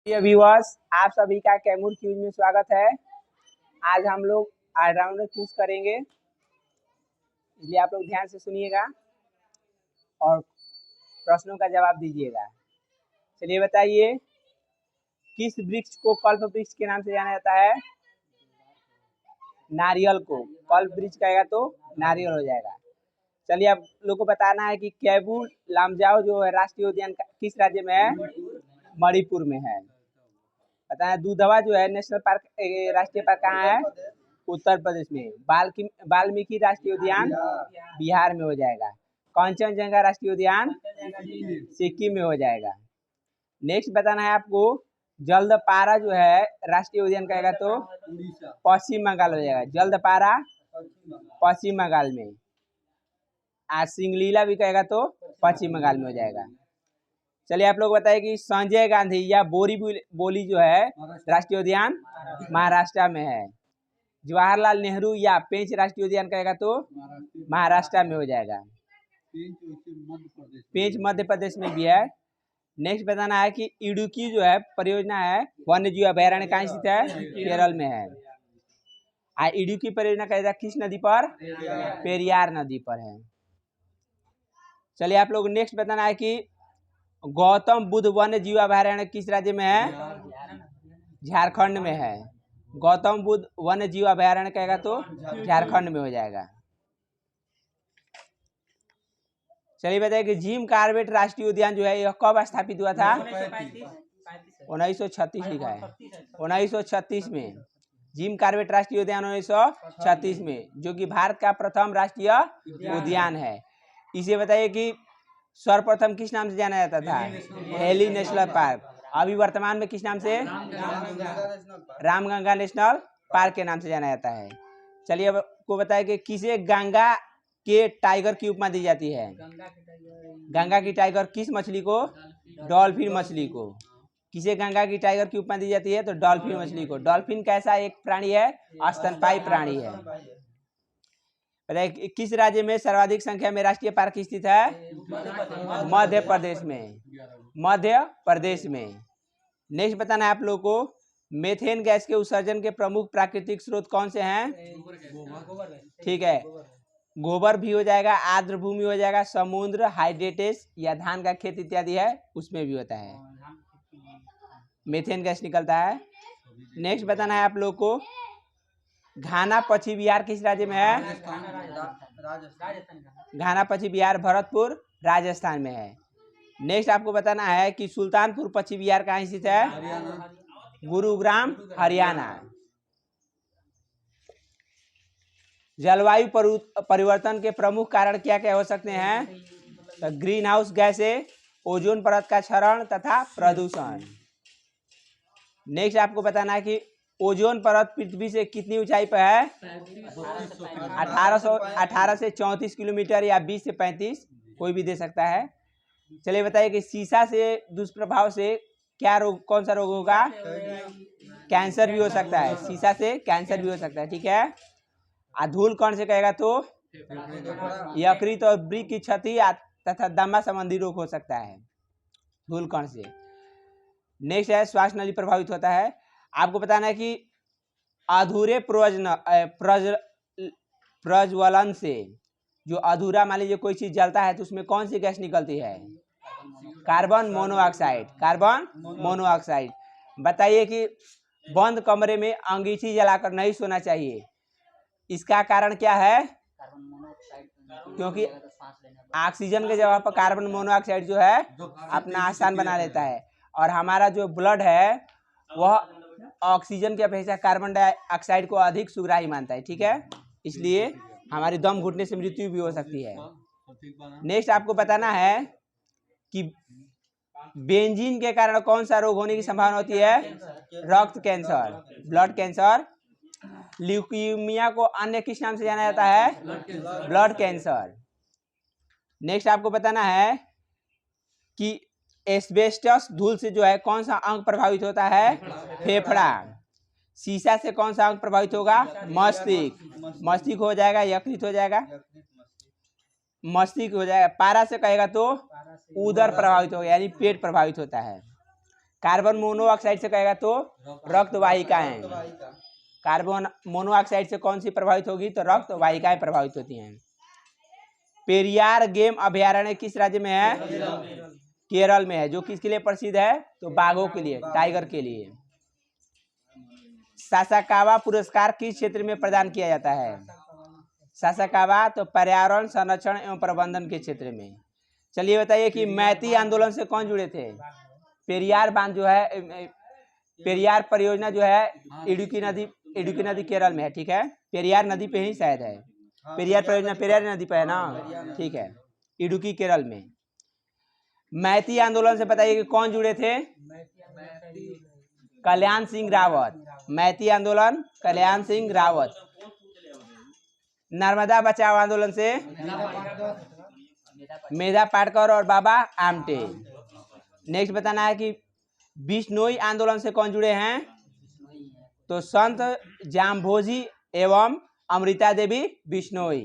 Viewers, आप सभी का कैमूर क्यूज में स्वागत है। आज हम लोग ऑलराउंडर क्यूज करेंगे, इसलिए आप लोग ध्यान से सुनिएगा और प्रश्नों का जवाब दीजिएगा। चलिए बताइए, किस वृक्ष को कल्प वृक्ष के नाम से जाना जाता है? नारियल को कल्प वृक्ष कहेगा तो नारियल हो जाएगा। चलिए आप लोग को बताना है कि कैबू लामजाओ जो है राष्ट्रीय उद्यान किस राज्य में है? मणिपुर में है। बताना दूधवा जो है नेशनल पार्क राष्ट्रीय पार्क कहाँ है? उत्तर प्रदेश में। वाल्मीकि राष्ट्रीय उद्यान बिहार में हो जाएगा। कंचनजंगा राष्ट्रीय उद्यान सिक्किम में हो जाएगा। नेक्स्ट बताना है आपको, जल्दपारा जो है राष्ट्रीय उद्यान कहेगा तो पश्चिम बंगाल हो जाएगा। जल्दपारा पश्चिम बंगाल में। आज सिंगलीला भी कहेगा तो पश्चिम बंगाल में हो जाएगा। चलिए आप लोग बताइए कि संजय गांधी या बोरी जो है राष्ट्रीय उद्यान महाराष्ट्र में है। जवाहरलाल नेहरू या पेंच राष्ट्रीय उद्यान कहेगा तो महाराष्ट्र में हो जाएगा। पेंच मध्य प्रदेश में भी है। नेक्स्ट बताना है कि इडुक्की जो है परियोजना है वन्य जीव अभयारण्य कहाँ स्थित है? केरल में है। इडुक्की परियोजना कहेगा किस नदी पर? पेरियार नदी पर है। चलिए आप लोग नेक्स्ट बताना है कि गौतम बुद्ध वन्य जीव अभयारण्य किस राज्य में है? झारखंड में है। गौतम बुद्ध वन्य जीव अभयारण्य कहेगा तो झारखंड में हो जाएगा। चलिए बताइए कि जिम कार्बेट राष्ट्रीय उद्यान जो है यह कब स्थापित हुआ था? 1936 लिखा है। 1936 में जिम कार्बेट राष्ट्रीय उद्यान 1936 में, जो कि भारत का प्रथम राष्ट्रीय उद्यान है। इसे बताइए कि सर्वप्रथम किस नाम से जाना जाता था? Heli national park. अभी वर्तमान में किस नाम से? रामगंगा नेशनल पार्क के नाम से जाना जाता है। चलिए अब को बताइए कि किसे गंगा के टाइगर की उपमा दी जाती है? गंगा की टाइगर किस मछली को? डॉल्फिन मछली को। किसे गंगा की टाइगर की उपमा दी जाती है? तो डॉल्फिन मछली को। डॉल्फिन कैसा एक प्राणी है? स्तनपायी प्राणी है। बताइए किस राज्य में सर्वाधिक संख्या में राष्ट्रीय पार्क स्थित है? मध्य प्रदेश में। मध्य प्रदेश में। नेक्स्ट बताना है आप लोगों को, मेथेन गैस के उत्सर्जन के प्रमुख प्राकृतिक स्रोत कौन से हैं? ठीक है, गोबर भी हो जाएगा, आर्द्र भूमि हो जाएगा, समुद्र, हाइड्रेटेस या धान का खेत इत्यादि है उसमें भी होता है, मेथेन गैस निकलता है। नेक्स्ट बताना है आप लोग को, घाना पश्चिमी बिहार किस राज्य में है? घाना पश्चिमी बिहार भरतपुर राजस्थान में है। नेक्स्ट आपको बताना है कि सुल्तानपुर पश्चिमी बिहार कहाँ स्थित है? गुरुग्राम हरियाणा। जलवायु परिवर्तन के प्रमुख कारण क्या क्या हो सकते हैं? तो ग्रीन हाउस गैसें, ओजोन परत का क्षरण तथा प्रदूषण। नेक्स्ट आपको बताना है कि ओजोन परत पृथ्वी से कितनी ऊंचाई पर है? 18 से 34 किलोमीटर या 20 से 35, कोई भी दे सकता है। चलिए बताइए कि शीशा से दुष्प्रभाव से क्या रोग, कौन सा रोग होगा? कैंसर भी हो सकता है। शीशा से कैंसर भी हो सकता है। ठीक है। धूल कण से कहेगा तो यकृत और वृक्क की क्षति तथा दमा संबंधी रोग हो सकता है धूल कण से। नेक्स्ट है श्वास नली प्रभावित होता है। आपको बताना है कि अधूरे प्रज्वलन से, जो अधूरा मान लीजिए कोई चीज जलता है तो उसमें कौन सी गैस निकलती है? Carbon monoxide. Carbon monoxide. बताइए कि बंद कमरे में अंगीठी जलाकर नहीं सोना चाहिए, इसका कारण क्या है? क्योंकि ऑक्सीजन के जगह पर कार्बन मोनोऑक्साइड जो है अपना स्थान बना लेता है, और हमारा जो ब्लड है वह ऑक्सीजन की अपेक्षा कार्बन डाइऑक्साइड को अधिक सुग्राही मानता है। ठीक है, इसलिए हमारी दम घुटने से मृत्यु भी हो सकती है। नेक्स्ट आपको बताना है कि बेंजीन के कारण कौन सा रोग होने की संभावना होती है? रक्त कैंसर, ब्लड कैंसर। ल्यूकीमिया को अन्य किस नाम से जाना जाता है? Blood cancer. नेक्स्ट आपको बताना है कि एस्बेस्टस धूल से जो है कौन सा अंग प्रभावित होता है? फेफड़ा। शीशा से कौन सा अंग प्रभावित होगा? मस्तिष्क। मस्तिष्क हो जाएगा, यकृत हो जाएगा, मस्तिष्क हो जाएगा। पारा से कहेगा तो उदर प्रभावित होगा, यानी पेट प्रभावित होता है। कार्बन मोनोऑक्साइड से कहेगा तो रक्त वाहिकाएं। कार्बन मोनोऑक्साइड से कौन सी प्रभावित होगी तो रक्त वाहिकाएं प्रभावित होती हैं। पेरियार गेम अभयारण्य किस राज्य में है? केरल में है। जो किसके लिए प्रसिद्ध है तो बाघों के लिए, टाइगर के लिए। सासाकावा पुरस्कार किस क्षेत्र में प्रदान किया जाता है? सासाकावा तो पर्यावरण संरक्षण एवं प्रबंधन के क्षेत्र में। चलिए बताइए कि मैती आंदोलन से कौन जुड़े थे? पेरियार बांध जो है, पेरियार परियोजना जो है इडुक्की नदी केरल में है, ठीक है। पेरियार नदी पे ही शायद है पेरियार परियोजना, पेरियार नदी पे है ना, ठीक है, इडुक्की केरल में। मैती आंदोलन से बताइए कि कौन जुड़े थे? कल्याण सिंह रावत। मैती आंदोलन कल्याण सिंह रावत। नर्मदा बचाओ आंदोलन से मेधा पाटकर और बाबा आमटे। नेक्स्ट बताना है कि बिश्नोई आंदोलन से कौन जुड़े हैं? तो संत जाम्भोजी एवं अमृता देवी बिश्नोई।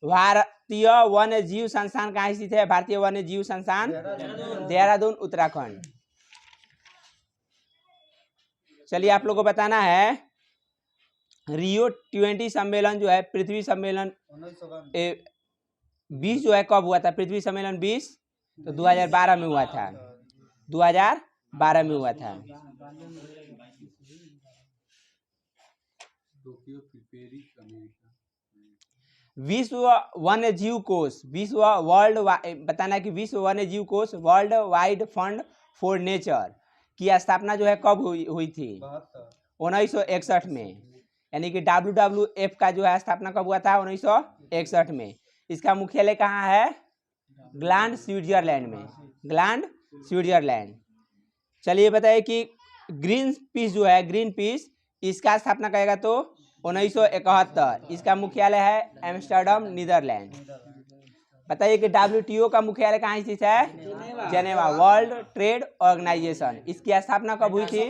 भारतीय वन्य जीव संस्थान कहाँ स्थित है? भारतीय वन्य जीव संस्थान देहरादून उत्तराखंड। चलिए आप लोगों को बताना है रियो 20 सम्मेलन जो है, पृथ्वी सम्मेलन 20 जो है कब हुआ था? पृथ्वी सम्मेलन 20 तो 2012 में हुआ था, 2012 में हुआ था। विश्व वन्य जीव कोष, विश्व वर्ल्ड बताना है कि विश्व वन्य जीव कोष world wide fund for nature की स्थापना जो है कब हुई थी? 1961 में। यानी कि WWF का जो है स्थापना कब हुआ था? 1961 में। इसका मुख्यालय कहाँ है? ग्लांड स्विट्जरलैंड में, ग्लांड स्विट्जरलैंड। चलिए बताइए कि ग्रीन पीस जो है, ग्रीन पीस, इसका स्थापना करेगा तो 1971। इसका मुख्यालय है एम्स्टर्डम नीदरलैंड। बताइए कि WTO का मुख्यालय कहाँ स्थित है? Geneva, World Trade Organization. इसकी स्थापना कब हुई थी?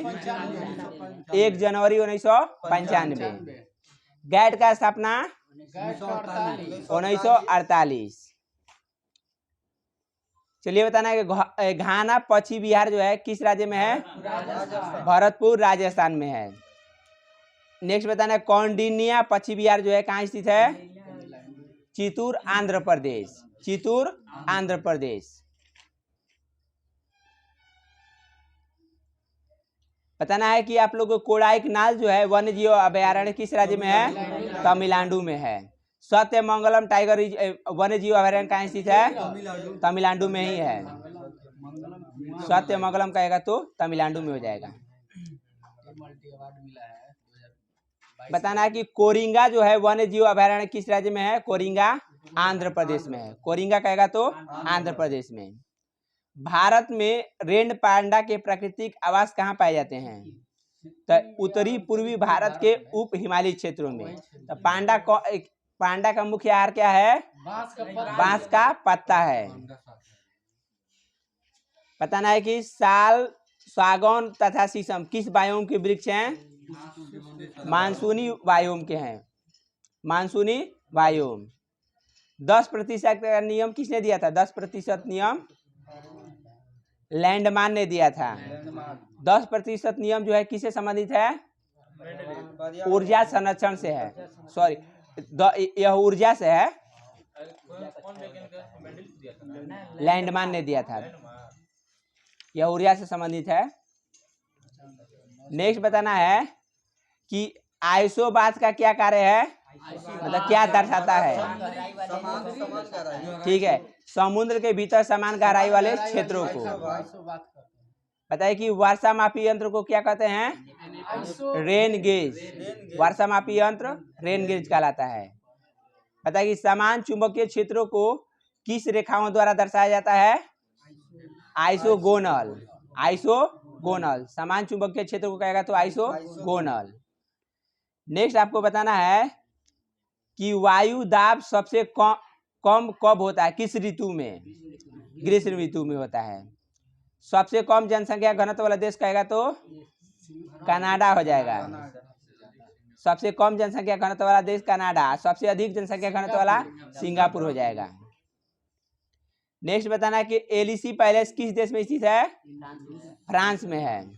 1 जनवरी 1995। गैट का स्थापना 1948। चलिए बताना है कि घाना पक्षी विहार जो है किस राज्य में है? भरतपुर राजस्थान में है। नेक्स्ट बताना है कौंडिन्या पक्षी विहार जो है कहाँ स्थित है? चित्तूर आंध्र प्रदेश, चित्तूर आंध्र प्रदेश। बताना है कि आप लोग को कोडाईकनाल जो है वन्य जीव अभयारण्य किस राज्य में है? तमिलनाडु में है। सत्यमंगलम टाइगर वन्य जीव अभयारण्य कहाँ स्थित है? तमिलनाडु में ही है। सत्यमंगलम कहेगा तो तमिलनाडु में हो जाएगा। बताना है कि कोरिंगा जो है वन्य जीव अभयारण्य किस राज्य में है? कोरिंगा आंध्र प्रदेश में है। कोरिंगा कहेगा तो आंध्र प्रदेश में। भारत में रेन पांडा के प्राकृतिक आवास कहाँ पाए जाते हैं? तो उत्तरी पूर्वी भारत के उप हिमालयी क्षेत्रों में। तो पांडा का मुख्य आहार क्या है? बांस का पत्ता है। बताना है कि साल, सागौन तथा शीशम किस बायोम के वृक्ष हैं? मानसूनी वायोम के हैं, मानसूनी वायोम। 10% का नियम किसने दिया था? 10% नियम लैंडमान ने दिया था। 10% नियम जो है किससे संबंधित है? ऊर्जा संरक्षण से है। सॉरी, यह ऊर्जा से है, लैंडमान ने दिया था, यह ऊर्जा से संबंधित है। नेक्स्ट बताना है कि आइसोबाथ का क्या कार्य है? मतलब क्या दर्शाता है? ठीक है, समुद्र के भीतर समान गहराई वाले क्षेत्रों को। बताइए कि वर्षा मापी यंत्र को क्या कहते हैं? Rain gauge. वर्षा मापी यंत्र रेन गेज कहलाता है। बताइए कि समान चुंबकीय क्षेत्रों को किस रेखाओं द्वारा दर्शाया जाता है? Isogonal, isogonal. समान चुंबकीय क्षेत्र को कहेगा तो आइसोगोनल। नेक्स्ट आपको बताना है कि वायु दाब सबसे कम कब होता है? किस ऋतु में? ग्रीष्म ऋतु में होता है। सबसे कम जनसंख्या घनत्व वाला देश कहेगा तो कनाडा हो जाएगा। सबसे कम जनसंख्या घनत्व वाला देश कनाडा, सबसे अधिक जनसंख्या घनत्व वाला सिंगापुर हो जाएगा। नेक्स्ट बताना है कि एलिसी पैलेस किस देश में स्थित है? फ्रांस में है।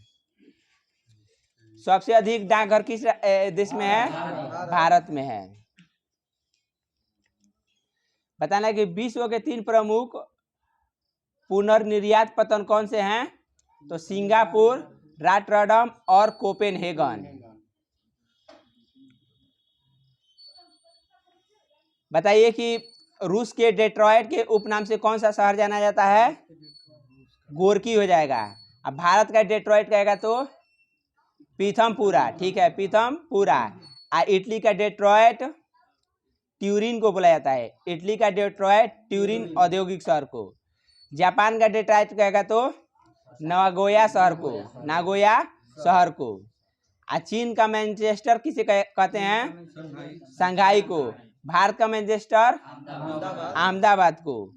सबसे अधिक डाकघर किस देश में है? भारत में है। बताना है कि विश्व के 3 प्रमुख पुनर्निर्यात पतन कौन से हैं? तो सिंगापुर, रॉटरडम और कोपेनहेगन। बताइए कि रूस के डेट्रॉयट के उपनाम से कौन सा शहर जाना जाता है? गोरकी हो जाएगा। अब भारत का डेट्रॉयट कहेगा तो पीथमपुरा। ठीक है, पीथमपुरा। इटली का डेट्रॉयट ट्यूरिन को बोला जाता है। इटली का डेट्रॉयट ट्यूरिन औद्योगिक शहर को। जापान का डेट्रॉयट कहेगा तो नागोया शहर को, नागोया शहर को। चीन का मैनचेस्टर किसे कहते हैं? शंघाई को। भारत का मैनचेस्टर अहमदाबाद को।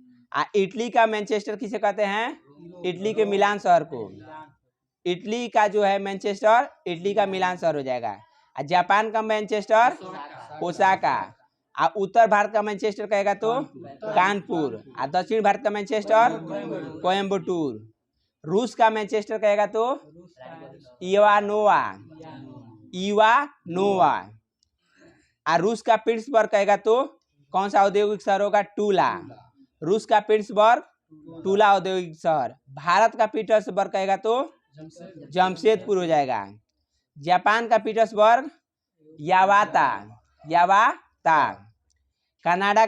इटली का मैनचेस्टर किसे कहते हैं? इटली के मिलान शहर को। इटली का जो है मैनचेस्टर, इटली का मिलान शहर हो जाएगा। जापान का मैनचेस्टर ओसाका। उत्तर भारत का मैनचेस्टर कहेगा तो कानपुर। दक्षिण भारत का मैनचेस्टर कोयम्बटूर। रूस का मैनचेस्टर कहेगा तो इवानोवा, इवानोवा। रूस का पिट्सबर्ग कहेगा तो कौन सा औद्योगिक शहर होगा? टूला। रूस का पिट्सबर्ग टूला औद्योगिक शहर। भारत का पीटर्सबर्ग कहेगा तो जमशेदपुर हो जाएगा। जापान का पीटर्सबर्ग यावाता, यावाता। कनाडा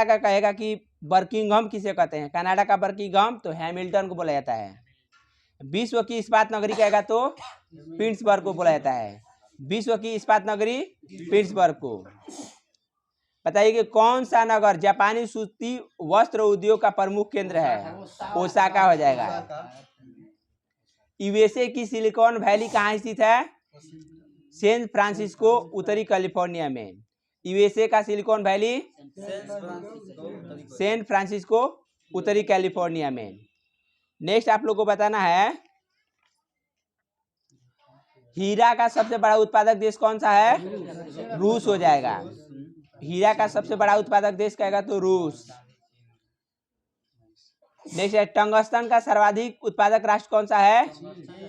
का कहेगा कि बर्किंघम किसे कहते हैं? कनाडा का बर्किंघम तो हैमिल्टन को बोला जाता है। विश्व की इस्पात नगरी कहेगा तो पिट्सबर्ग को बोला जाता है। विश्व की इस्पात नगरी पिट्सबर्ग को। बताइए कि कौन सा नगर जापानी सूती वस्त्र उद्योग का प्रमुख केंद्र है? ओसाका हो जाएगा। यूएसए की सिलिकॉन वैली कहाँ स्थित है? सैन फ्रांसिस्को, उत्तरी कैलिफोर्निया में। यूएसए का सिलिकॉन वैली सैन फ्रांसिस्को, उत्तरी कैलिफोर्निया में। नेक्स्ट आप लोग को बताना है हीरा का सबसे बड़ा उत्पादक देश कौन सा है? रूस हो जाएगा। हीरा का सबसे बड़ा उत्पादक देश कहेगा तो रूस। नेक्स्ट है टंगस्टन का सर्वाधिक उत्पादक राष्ट्र कौन सा है?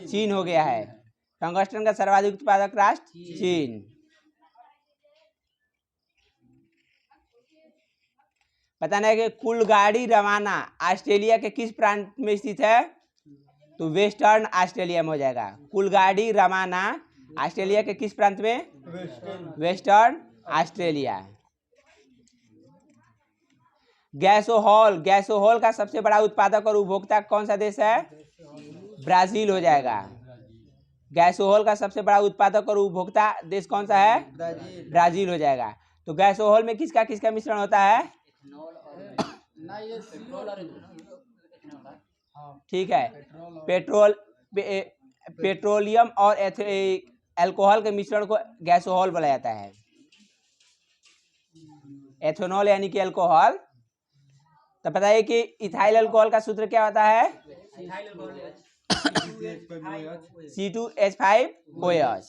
चीन हो गया है। टंगस्टन का सर्वाधिक उत्पादक राष्ट्र चीन। बताना है कि कुलगाड़ी रवाना ऑस्ट्रेलिया के किस प्रांत में स्थित है? तो वेस्टर्न ऑस्ट्रेलिया में हो जाएगा। कुलगाड़ी रवाना ऑस्ट्रेलिया के किस प्रांत में? Western Australia. गैसोहॉल का सबसे बड़ा उत्पादक और उपभोक्ता कौन सा देश है? ब्राजील हो जाएगा। गैसोहॉल का सबसे बड़ा उत्पादक और उपभोक्ता देश कौन सा है? ब्राजील हो जाएगा। तो गैसोहॉल में किसका किसका मिश्रण होता है? ठीक है, पेट्रोलियम और अल्कोहल के मिश्रण को गैसोहॉल बोला जाता है। एथेनॉल यानी कि अल्कोहल। तो बताइए कि इथाइल अल्कोहल का सूत्र क्या होता है? C2H5OH।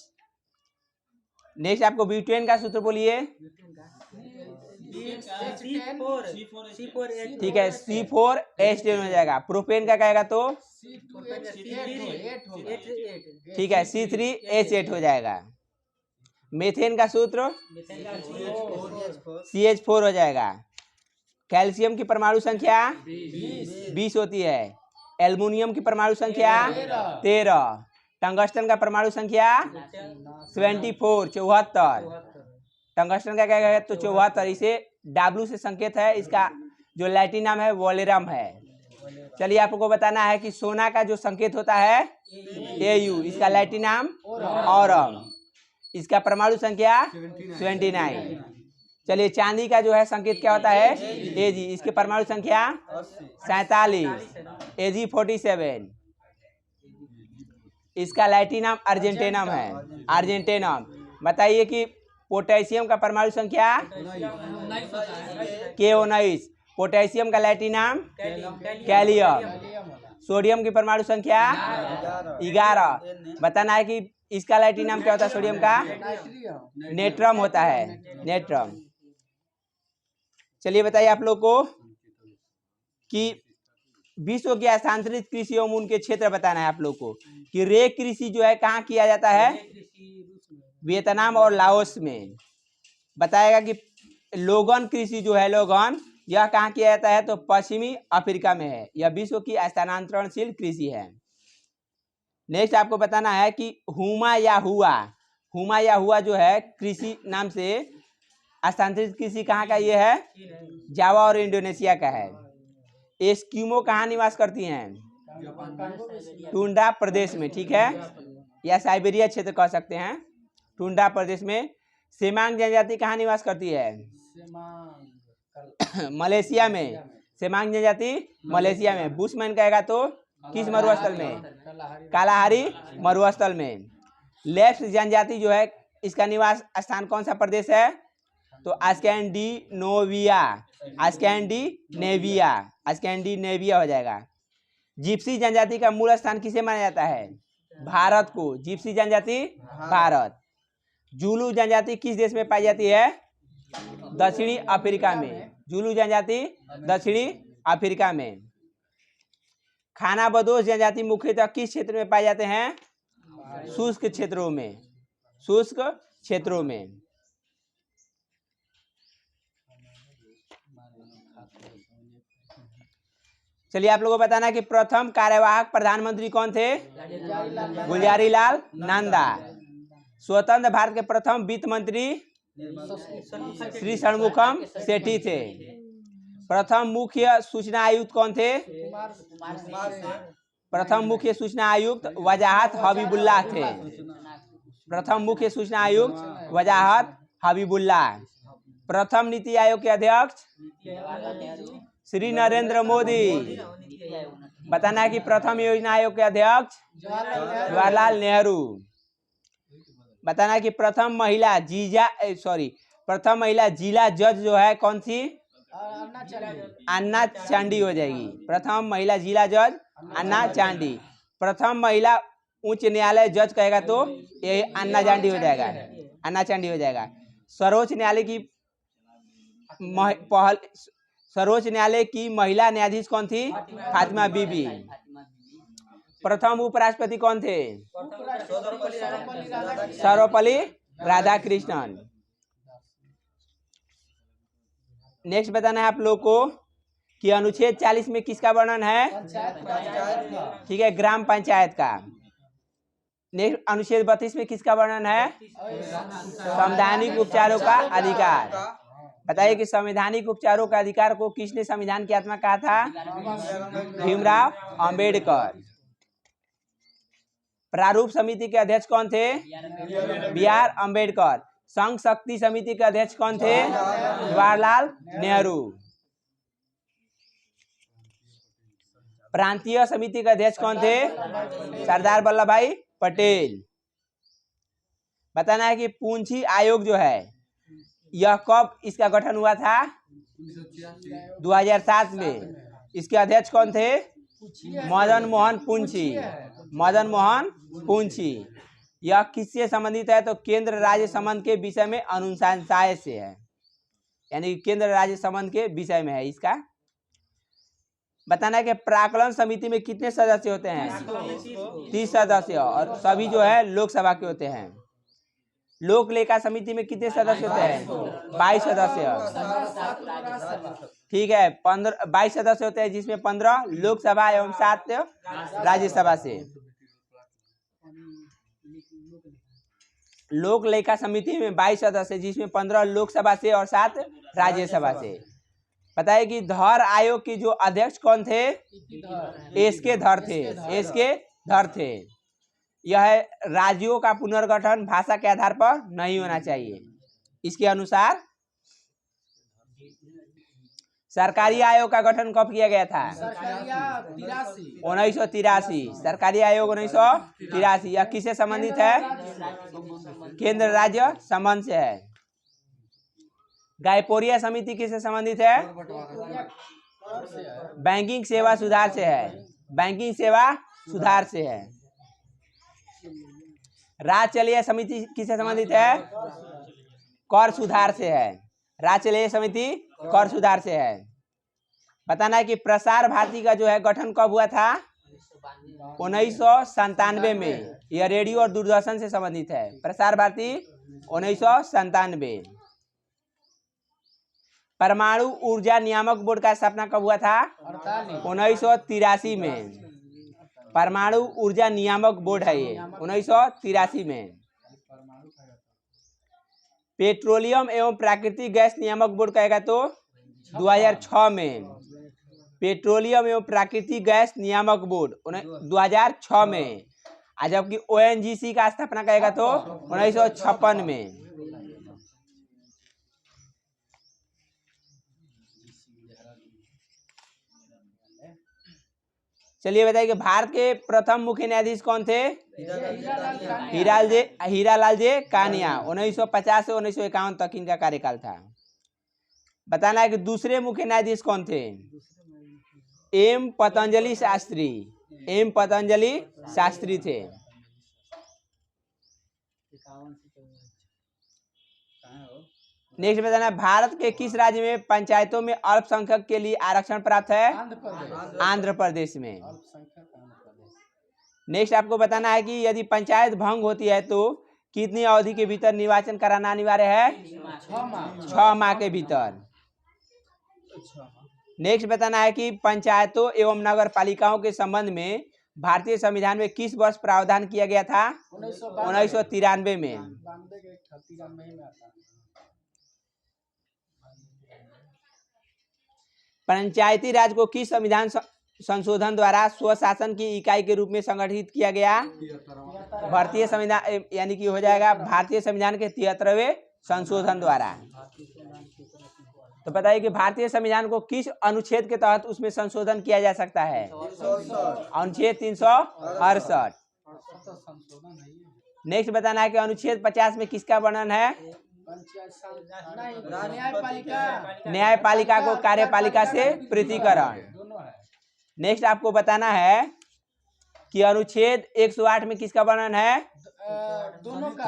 नेक्स्ट आपको ब्यूटेन का सूत्र बोलिए। ठीक है, C4H10 हो जाएगा। प्रोपेन का कहेगा तो ठीक है, C3H8 हो जाएगा। मेथेन का सूत्र CH4 हो जाएगा। कैल्शियम की परमाणु संख्या 20 होती है। एल्युमिनियम की परमाणु संख्या 13। टंगस्टन का परमाणु संख्या 74। टंगस्टन का क्या है तो 74। इसे W से संकेत है। इसका जो लैटिन नाम है वोलेरम है। चलिए आपको बताना है कि सोना का जो संकेत होता है AU, इसका लैटिन नाम ऑरम। इसका परमाणु संख्या 29। चलिए चांदी का जो है संकेत क्या होता है AG, इसके परमाणु संख्या 47, AG47। इसका लैटिन नाम अर्जेंटेनम है, अर्जेंटेनम। बताइए कि पोटेशियम का परमाणु संख्या K19। पोटेशियम का लैटिन नाम कैलियम। सोडियम की परमाणु संख्या 11। बताना है कि इसका लैटिन नाम क्या होता है सोडियम का? नेट्रम होता है, नेट्रम। चलिए बताइए आप लोग को कि विश्व के स्थानांतरित कृषि एवं उनके क्षेत्र बताना है आप लोग को कि रेक कृषि जो है कहाँ किया जाता है, वियतनाम और लाओस में। बताएगा कि लोगन कृषि जो है, लोगन, यह कहाँ किया जाता है, तो पश्चिमी अफ्रीका में है। यह विश्व की स्थानांतरणशील कृषि है। नेक्स्ट आपको बताना है कि हुमा या हुआ जो है कृषि नाम से स्थानांतरित कृषि कहाँ का ये है, जावा और इंडोनेशिया का है। एस्किमो कहाँ निवास करती हैं, टुंडा प्रदेश में, ठीक है, या साइबेरिया क्षेत्र कह सकते हैं, टुंडा प्रदेश में। सेमांग जनजाति कहाँ निवास करती है, मलेशिया में। सेमांग जनजाति मलेशिया में। बुशमैन कहेगा तो किस मरुस्थल में, कालाहारी मरुस्थल में। लेफ्ट जनजाति जो है इसका निवास स्थान कौन सा प्रदेश है, तो स्कैंडिनेविया हो जाएगा। जिप्सी जनजाति का मूल स्थान किसे माना जाता है, भारत को। जिप्सी जनजाति भारत। जुलू जनजाति किस देश में पाई जाती है, दक्षिणी अफ्रीका में। जुलू जनजाति दक्षिणी अफ्रीका में। खानाबदोश जनजाति मुख्यतः किस क्षेत्र में पाए जाते हैं, शुष्क क्षेत्रों में, शुष्क क्षेत्रों में। चलिए आप लोगों को बताना कि प्रथम कार्यवाहक प्रधानमंत्री कौन थे, गुलजारीलाल नंदा। स्वतंत्र भारत के प्रथम वित्त मंत्री श्री षणमुखम सेठी थे। प्रथम मुख्य सूचना आयुक्त कौन थे, प्रथम मुख्य सूचना आयुक्त वजाहत हबीबुल्लाह थे। प्रथम मुख्य सूचना आयुक्त वजाहत हबीबुल्लाह। प्रथम नीति आयोग के अध्यक्ष श्री नरेंद्र मोदी। बताना है कि प्रथम योजना आयोग के अध्यक्ष जवाहरलाल नेहरू। बताना है कि प्रथम महिला जिला जज जो है कौन सी, अन्ना चांडी हो जाएगी। प्रथम महिला जिला जज अन्ना चांडी। प्रथम महिला उच्च न्यायालय जज कहेगा तो ये अन्ना चांडी हो जाएगा, अन्ना चांडी हो जाएगा। सर्वोच्च न्यायालय की महिला न्यायाधीश कौन थी, फातिमा बीबी। प्रथम उपराष्ट्रपति कौन थे, सर्वपल्ली राधाकृष्णन। नेक्स्ट बताना है आप लोग को कि अनुच्छेद 40 में किसका वर्णन है, ठीक है, ग्राम पंचायत का। नेक्स्ट अनुच्छेद 32 में किसका वर्णन है, संवैधानिक उपचारों का अधिकार। बताइए कि संवैधानिक उपचारों का अधिकार को किसने संविधान की आत्मा कहा था, भीमराव अंबेडकर। प्रारूप समिति के अध्यक्ष कौन थे, BR अंबेडकर। संघ शक्ति समिति के अध्यक्ष कौन थे, जवाहरलाल नेहरू। प्रांतीय समिति के अध्यक्ष कौन थे, सरदार वल्लभ भाई पटेल। बताना है कि पूंछी आयोग जो है यह कब इसका गठन हुआ था, 2007 में। इसके अध्यक्ष कौन थे, मदन मोहन पुंछी। यह किससे संबंधित है, तो केंद्र राज्य संबंध के विषय में अनुशंसाएं से है, यानी केंद्र राज्य संबंध के विषय में है इसका। बताना है कि प्राक्कलन समिति में कितने सदस्य होते हैं, 30 सदस्य, और सभी जो है लोकसभा के होते हैं। लोक लेखा समिति में कितने सदस्य होते हैं, 22 सदस्य, ठीक है, 22 सदस्य होते हैं, जिसमें 15 लोकसभा एवं 7 राज्यसभा से। लोक लेखा समिति में 22 सदस्य, जिसमें 15 लोकसभा से और 7 राज्यसभा से। बताइए कि धर आयोग के जो अध्यक्ष कौन थे, एसके धर थे। यह राज्यों का पुनर्गठन भाषा के आधार पर नहीं होना चाहिए, इसके अनुसार। सरकारी आयोग का गठन कब किया गया था, 1983। सरकारी आयोग 1983। यह किससे संबंधित है, केंद्र राज्य संबंध से है। गायपोरिया समिति किससे संबंधित है, बैंकिंग सेवा सुधार से है, बैंकिंग सेवा सुधार से है। राजचलिया समिति किससे संबंधित है, कर सुधार से है। राजचलिया समिति कर सुधार से है। बताना है कि प्रसार भारती का जो है गठन कब हुआ था? 1997 में। यह रेडियो और दूरदर्शन से संबंधित है। प्रसार भारती 1997। परमाणु ऊर्जा नियामक बोर्ड का स्थापना कब हुआ था? 1983 में। परमाणु ऊर्जा नियामक बोर्ड है ये 1983 में। पेट्रोलियम एवं प्राकृतिक गैस नियामक बोर्ड कहेगा तो 2006 में। पेट्रोलियम एवं प्राकृतिक गैस नियामक बोर्ड 2006 में। जबकि ONGC का स्थापना कहेगा तो 1956 में। चलिए बताइए कि भारत के प्रथम मुख्य न्यायाधीश कौन थे? हीरालाल जे कानिया। 1950 से 1951 तक इनका कार्यकाल था। बताना है कि दूसरे मुख्य न्यायाधीश कौन थे? एम पतंजलि शास्त्री। एम पतंजलि शास्त्री थे। नेक्स्ट बताना है भारत के किस राज्य में पंचायतों में अल्पसंख्यक के लिए आरक्षण प्राप्त है? आंध्र प्रदेश में। नेक्स्ट आपको बताना है कि यदि पंचायत भंग होती है तो कितनी अवधि के भीतर निर्वाचन कराना अनिवार्य है? 6 माह के भीतर। नेक्स्ट बताना है कि पंचायतों एवं नगर पालिकाओं के संबंध में भारतीय संविधान में किस वर्ष प्रावधान किया गया था? 1993 में। पंचायती राज को किस संविधान संशोधन द्वारा स्वशासन की इकाई के रूप में संगठित किया गया? भारतीय संविधान यानी कि हो जाएगा भारतीय संविधान के 73वें संशोधन द्वारा। तो बताइए कि भारतीय संविधान को किस अनुच्छेद के तहत उसमें संशोधन किया जा सकता है? अनुच्छेद 368। नेक्स्ट बताना है कि अनुच्छेद 50 में किसका वर्णन है? न्यायपालिका को कार्यपालिका से पृथकीकरण। नेक्स्ट आपको बताना है कि अनुच्छेद 108 में किसका वर्णन है?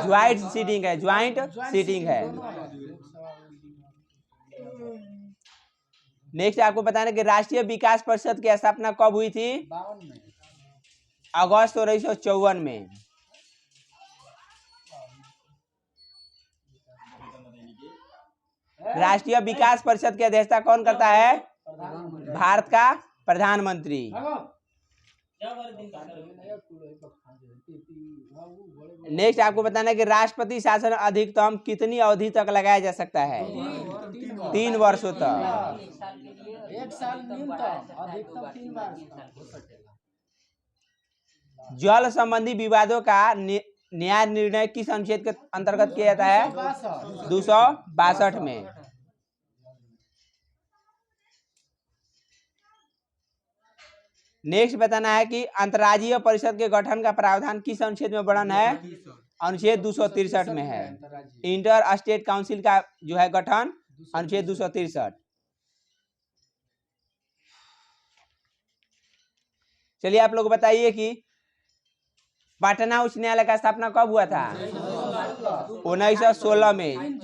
ज्वाइंट सीटिंग है। ज्वाइंट सीटिंग है। नेक्स्ट आपको बताना है कि राष्ट्रीय विकास परिषद की स्थापना कब हुई थी? 52 अगस्त 1954 में। राष्ट्रीय विकास परिषद की अध्यक्षता कौन करता है? भारत का प्रधानमंत्री। नेक्स्ट आपको बताना है कि राष्ट्रपति शासन अधिकतम कितनी अवधि तक लगाया जा सकता है? 3 वर्षों तक। 1 साल न्यूनतम, अधिकतम 3 बार हो सकेगा। जल संबंधी विवादों का न्याय निर्णय किस अनुच्छेद के अंतर्गत किया जाता है? 262 में। नेक्स्ट बताना है कि अंतर्राज्यीय परिषद के गठन का प्रावधान किस अनुच्छेद में वर्णन है? अनुच्छेद 263 में है। इंटर स्टेट काउंसिल का जो है गठन अनुच्छेद 263। चलिए आप लोग बताइए कि पटना उच्च न्यायालय का स्थापना कब हुआ था? 1916 में।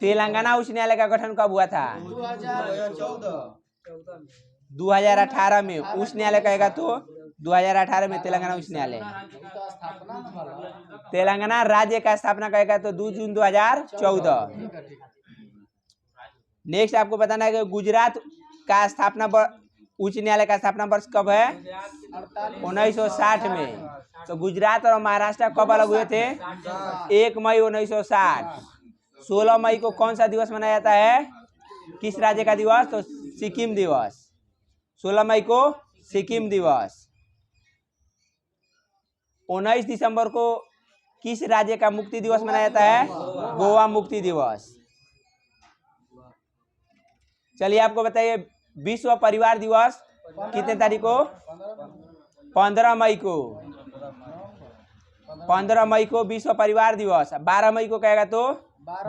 तेलंगाना उच्च न्यायालय का गठन कब हुआ था? 2018 में। उच्च न्यायालय कहेगा तो 2018 में तेलंगाना उच्च न्यायालय। तेलंगाना राज्य का स्थापना कहेगा तो 2 जून 2014। नेक्स्ट आपको बताना है कि गुजरात का स्थापना उच्च न्यायालय का स्थापना वर्ष कब है? 1960 में। तो गुजरात और महाराष्ट्र कब अलग हुए थे? 1 मई 1960। 16 मई को कौन सा दिवस मनाया जाता है? किस राज्य का दिवस? तो सिक्किम दिवस। 16 मई को सिक्किम दिवस। 19 दिसंबर को किस राज्य का मुक्ति दिवस मनाया जाता है? गोवा मुक्ति दिवस। चलिए आपको बताइए विश्व परिवार दिवस कितने तारीख को? 15 मई को। 15 मई को विश्व परिवार दिवस। 12 मई को कहेगा तो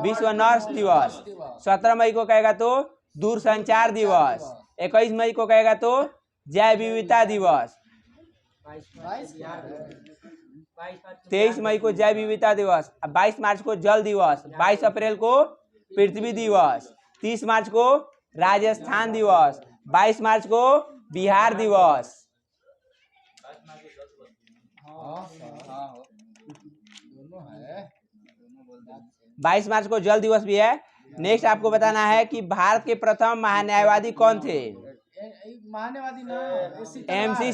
विश्व नर्स दिवस। 17 मई को कहेगा तो दूरसंचार दिवस। 21 मई को कहेगा तो जैव विविधता दिवस। 23 मई को जैव विविधता दिवस। 22 मार्च को जल दिवस। 22 अप्रैल को पृथ्वी दिवस। 30 मार्च को राजस्थान दिवस, 22 मार्च को बिहार दिवस। हाँ सर, दोनों है। 22 मार्च को जल दिवस भी है। नेक्स्ट आपको बताना है कि भारत के प्रथम महान्यायवादी कौन थे? महान्यायवादी ना, MC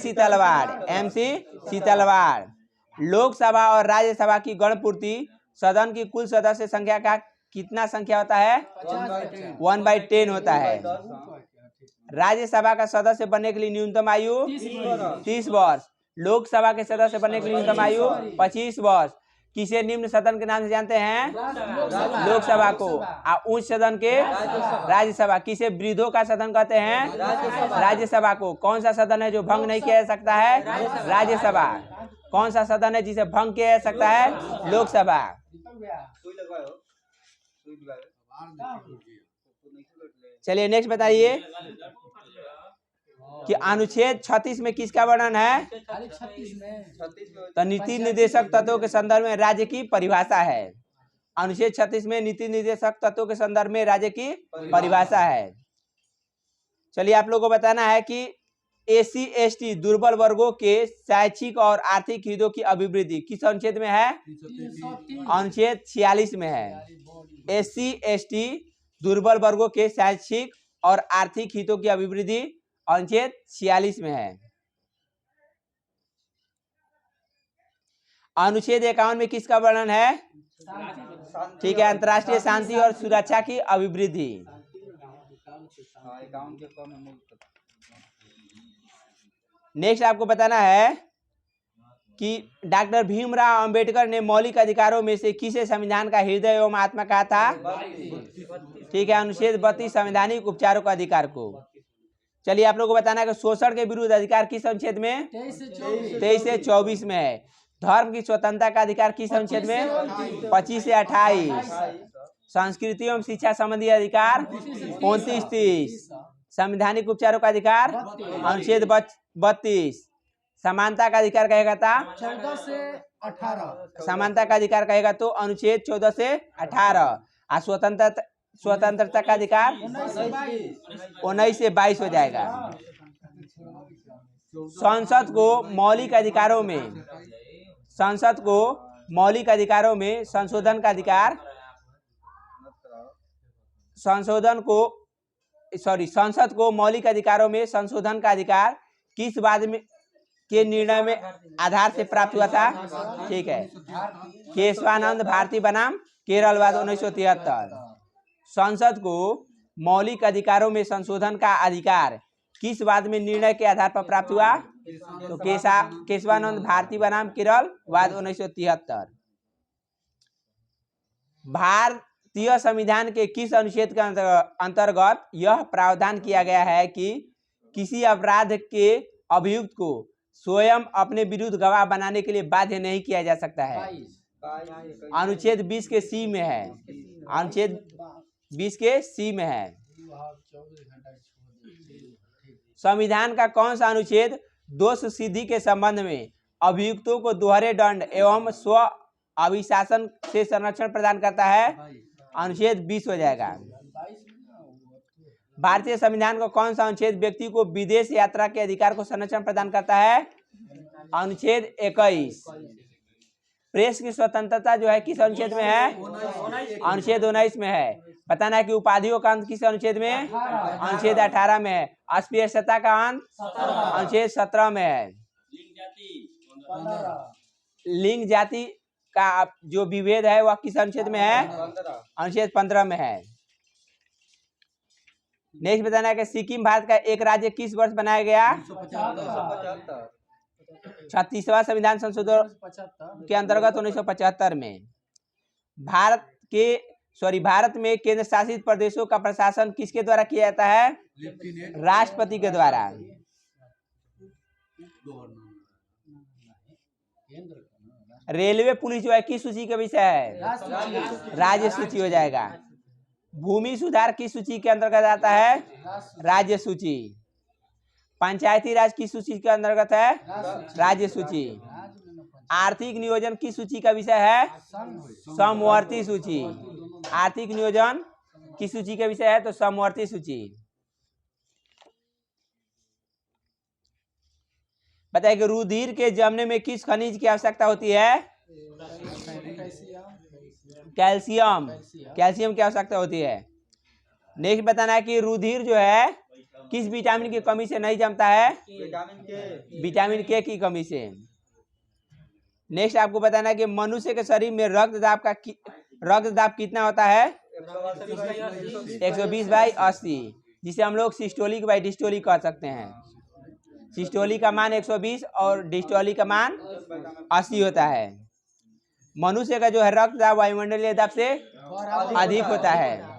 शीतलवाड़। लोकसभा और राज्यसभा की गणपूर्ति सदन की कुल सदस्य संख्या का कितना संख्या होता है? 1/10 होता है। राज्यसभा का सदस्य बनने के लिए न्यूनतम आयु 30 वर्ष। लोकसभा के सदस्य बनने के लिए न्यूनतम आयु 25 वर्ष। किसे निम्न सदन के नाम से जानते हैं? लोकसभा को। उच्च सदन के राज्यसभा। किसे वृद्धों का सदन कहते हैं? राज्यसभा को। कौन सा सदन है जो भंग नहीं किया जा सकता है? राज्यसभा। कौन सा सदन है जिसे भंग किया जा सकता है? लोकसभा। चलिए नेक्स्ट बताइए कि अनुच्छेद 36 में किसका वर्णन है? खाली 36 में। तो नीति निर्देशक तत्वों के संदर्भ में राज्य की परिभाषा है। अनुच्छेद 36 में नीति निर्देशक तत्वों के संदर्भ में राज्य की परिभाषा है। चलिए आप लोगों को बताना है कि SC ST दुर्बल वर्गों के शैक्षिक और आर्थिक हितों की अभिवृद्धि किस अनुच्छेद में है? 303। अनुच्छेद 46 में है। SC ST दुर्बल वर्गों के शैक्षिक और आर्थिक हितों की अभिवृद्धि अनुच्छेद 46 में है। अनुच्छेद 51 में किसका वर्णन है? ठीक है, अंतर्राष्ट्रीय शांति और सुरक्षा की अभिवृद्धि। नेक्स्ट आपको बताना है कि डॉक्टर भीमराव अंबेडकर ने मौलिक अधिकारों में से किसे संविधान का हृदय एवं आत्मा कहा था? ठीक है, अनुच्छेद 32 संवैधानिक उपचारों का अधिकार को। चलिए आप लोगों को बताना है कि शोषण के विरुद्ध अधिकार किस अनुच्छेद में? 23 से 24 में है। धर्म की स्वतंत्रता का अधिकार किस अनुच्छेद में? 25 से 28। संस्कृति एवं शिक्षा संबंधी अधिकार 29-30। संवैधानिक उपचारों का अधिकार अनुच्छेद 32। समानता का अधिकार कहेगा था 14 से 18। समानता का अधिकार कहेगा तो अनुच्छेद 14 से 18। और स्वतंत्रता का अधिकार 19 से 22 हो जाएगा। संसद को मौलिक अधिकारों में संशोधन का अधिकार संसद को मौलिक अधिकारों में संशोधन का अधिकार किस बाद में के निर्णय में आधार से प्राप्त हुआ था? ठीक है, केशवानंद भारती बनाम केरल वाद 1973। संसद को मौलिक अधिकारों में संशोधन का अधिकार किस वाद में निर्णय के आधार पर प्राप्त हुआ? तो केशवानंद भारती बनाम केरल वाद 1973। भारतीय संविधान के किस अनुच्छेद के अंतर्गत यह प्रावधान किया गया है कि किसी अपराध के अभियुक्त को स्वयं अपने विरुद्ध गवाह बनाने के लिए बाध्य नहीं किया जा सकता है? अनुच्छेद 20 के C में है। अनुच्छेद 20 के C में है। संविधान का कौन सा अनुच्छेद दोष सिद्धि के संबंध में अभियुक्तों को दोहरे दंड एवं स्व अभिशासन से संरक्षण प्रदान करता है? अनुच्छेद 20 हो जाएगा। भारतीय संविधान का कौन सा अनुच्छेद व्यक्ति को विदेश यात्रा के अधिकार को संरक्षण प्रदान करता है? अनुच्छेद 21। प्रेस की स्वतंत्रता जो है किस अनुच्छेद में है? अनुच्छेद 19 में है। बताना है कि उपाधियों का अंत किस अनुच्छेद में? अनुच्छेद 18 में है। अस्पृश्यता का अंत अनुच्छेद 17 में है। लिंग जाति का जो विभेद है वह किस अनुच्छेद में है? अनुच्छेद 15 में है। नेक्स्ट बताना है कि सिक्किम भारत का एक राज्य किस वर्ष बनाया गया? 36वां संविधान संशोधन के अंतर्गत 1975 में। भारत में केंद्र शासित प्रदेशों का प्रशासन किसके द्वारा किया जाता है? राष्ट्रपति के द्वारा। रेलवे पुलिस जो है किस सूची का विषय है? राज्य सूची हो जाएगा। भूमि सुधार किस सूची के अंतर्गत आता है? राज्य सूची। पंचायती राज किस सूची के अंतर्गत है? राज्य सूची। आर्थिक नियोजन किस सूची का विषय है? समवर्ती सूची। आर्थिक नियोजन किस सूची का विषय है? तो समवर्ती सूची। बताइए कि रुधिर के जमने में किस खनिज की आवश्यकता होती है? कैल्शियम। कैल्शियम की आवश्यकता होती है। नेक्स्ट बताना है कि रुधिर जो है किस विटामिन की कमी से नहीं जमता है? विटामिन के की कमी से। नेक्स्ट आपको बताना है कि मनुष्य के शरीर में रक्तदाब कितना होता है? 120/80, जिसे हम लोग सिस्टोलिक बाई डिस्टोलिक कह सकते हैं। सिस्टोलिक का मान 120 और डिस्टोलिक का मान 80 होता है। मनुष्य का जो है रक्तदाब वायुमंडलीय दाब से अधिक होता है।